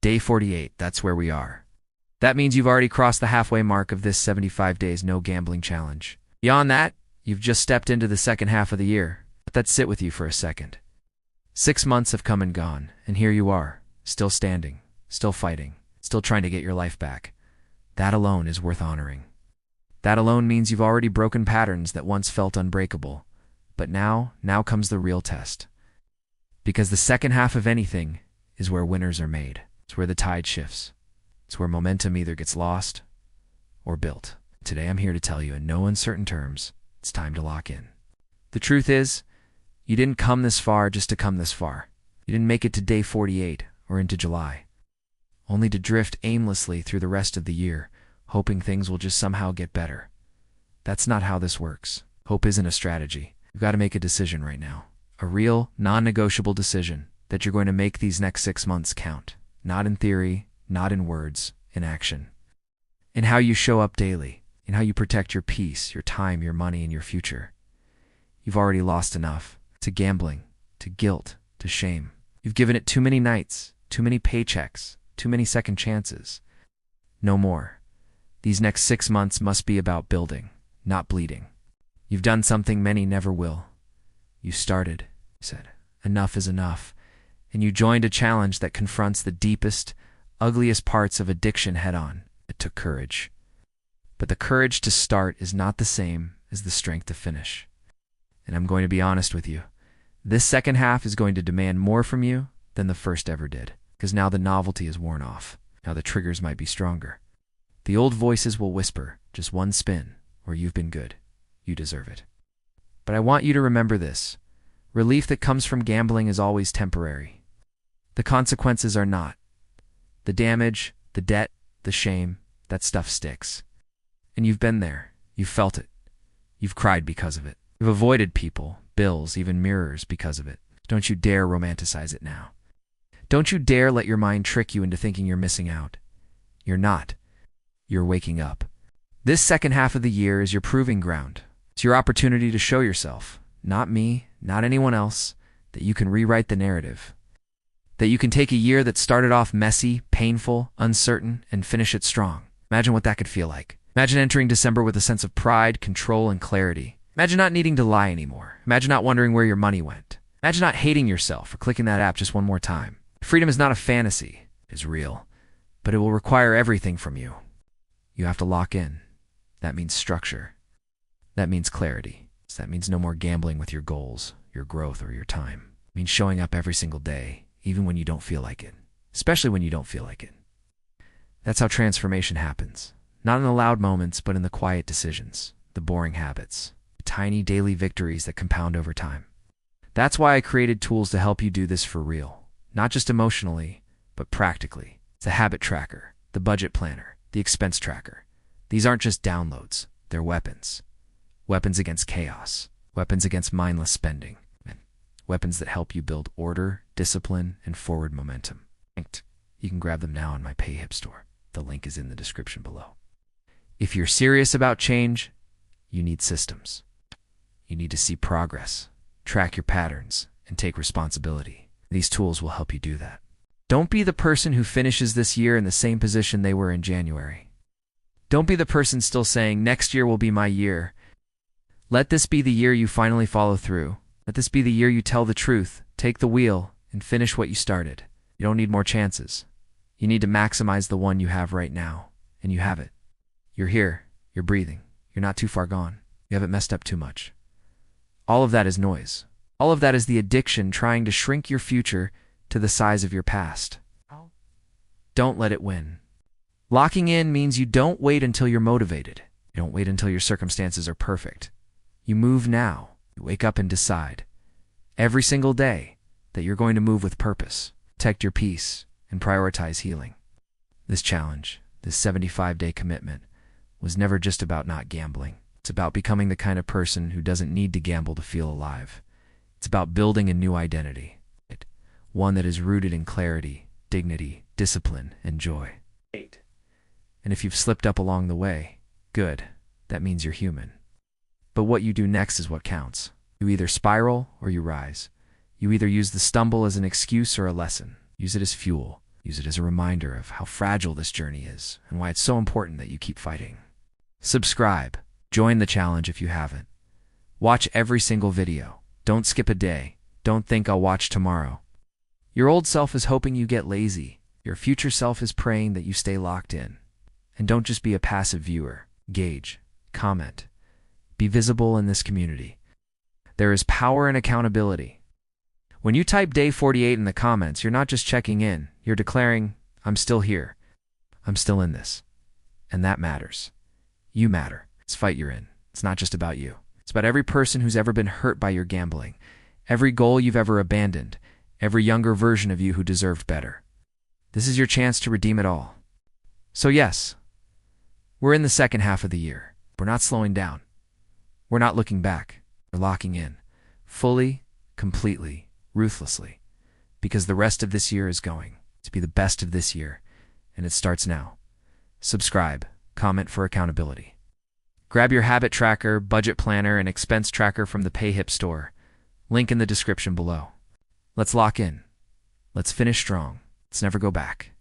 Day 48, that's where we are. That means you've already crossed the halfway mark of this 75 days no gambling challenge. Beyond that, you've just stepped into the second half of the year. Let that sit with you for a second. 6 months have come and gone, and here you are, still standing, still fighting, still trying to get your life back. That alone is worth honoring. That alone means you've already broken patterns that once felt unbreakable. But now comes the real test. Because the second half of anything is where winners are made. It's where the tide shifts. It's where momentum either gets lost or built. Today I'm here to tell you in no uncertain terms, it's time to lock in. The truth is, you didn't come this far just to come this far. You didn't make it to day 48 or into July, only to drift aimlessly through the rest of the year, hoping things will just somehow get better. That's not how this works. Hope isn't a strategy. You've got to make a decision right now. A real, non-negotiable decision that you're going to make these next 6 months count. Not in theory, not in words, in action. In how you show up daily, in how you protect your peace, your time, your money, and your future. You've already lost enough. To gambling, to guilt, to shame. You've given it too many nights, too many paychecks, too many second chances. No more. These next 6 months must be about building, not bleeding. You've done something many never will. You started, said, enough is enough, and you joined a challenge that confronts the deepest, ugliest parts of addiction head-on. It took courage. But the courage to start is not the same as the strength to finish. And I'm going to be honest with you. This second half is going to demand more from you than the first ever did, because now the novelty is worn off. Now the triggers might be stronger. The old voices will whisper, just one spin, or you've been good. You deserve it. But I want you to remember this. Relief that comes from gambling is always temporary. The consequences are not. The damage, the debt, the shame, that stuff sticks. And you've been there. You've felt it. You've cried because of it. You've avoided people, bills, even mirrors because of it. Don't you dare romanticize it now. Don't you dare let your mind trick you into thinking you're missing out. You're not. You're waking up. This second half of the year is your proving ground. It's your opportunity to show yourself, not me, not anyone else, that you can rewrite the narrative. That you can take a year that started off messy, painful, uncertain, and finish it strong. Imagine what that could feel like. Imagine entering December with a sense of pride, control, and clarity. Imagine not needing to lie anymore. Imagine not wondering where your money went. Imagine not hating yourself for clicking that app just one more time. Freedom is not a fantasy. It is real. But it will require everything from you. You have to lock in. That means structure. That means clarity. That means no more gambling with your goals, your growth, or your time. It means showing up every single day, even when you don't feel like it. Especially when you don't feel like it. That's how transformation happens. Not in the loud moments, but in the quiet decisions, the boring habits, the tiny daily victories that compound over time. That's why I created tools to help you do this for real. Not just emotionally, but practically. It's a habit tracker, the budget planner, the expense tracker. These aren't just downloads, they're weapons. Weapons against chaos, weapons against mindless spending, and weapons that help you build order, discipline, and forward momentum. You can grab them now on my PayHip store. The link is in the description below. If you're serious about change, you need systems. You need to see progress, track your patterns, and take responsibility. These tools will help you do that. Don't be the person who finishes this year in the same position they were in January. Don't be the person still saying, next year will be my year. Let this be the year you finally follow through. Let this be the year you tell the truth, take the wheel, and finish what you started. You don't need more chances. You need to maximize the one you have right now, and you have it. You're here, you're breathing, you're not too far gone. You haven't messed up too much. All of that is noise. All of that is the addiction trying to shrink your future to the size of your past. Don't let it win. Locking in means you don't wait until you're motivated. You don't wait until your circumstances are perfect. You move now. You wake up and decide every single day that you're going to move with purpose, protect your peace, and prioritize healing. This challenge, this 75-day commitment, was never just about not gambling. It's about becoming the kind of person who doesn't need to gamble to feel alive. It's about building a new identity, one that is rooted in clarity, dignity, discipline, and joy. And if you've slipped up along the way, good, that means you're human. But what you do next is what counts. You either spiral or you rise. You either use the stumble as an excuse or a lesson. Use it as fuel. Use it as a reminder of how fragile this journey is and why it's so important that you keep fighting. Subscribe. Join the challenge if you haven't. Watch every single video. Don't skip a day. Don't think I'll watch tomorrow. Your old self is hoping you get lazy. Your future self is praying that you stay locked in. And don't just be a passive viewer. Engage. Comment. Be visible in this community. There is power in accountability. When you type day 48 in the comments, you're not just checking in. You're declaring, I'm still here. I'm still in this. And that matters. You matter. It's fight you're in. It's not just about you. It's about every person who's ever been hurt by your gambling, every goal you've ever abandoned, every younger version of you who deserved better. This is your chance to redeem it all. So yes, we're in the second half of the year. We're not slowing down. We're not looking back. We're locking in. Fully, completely, ruthlessly. Because the rest of this year is going to be the best of this year. And it starts now. Subscribe. Comment for accountability. Grab your habit tracker, budget planner, and expense tracker from the PayHip store. Link in the description below. Let's lock in. Let's finish strong. Let's never go back.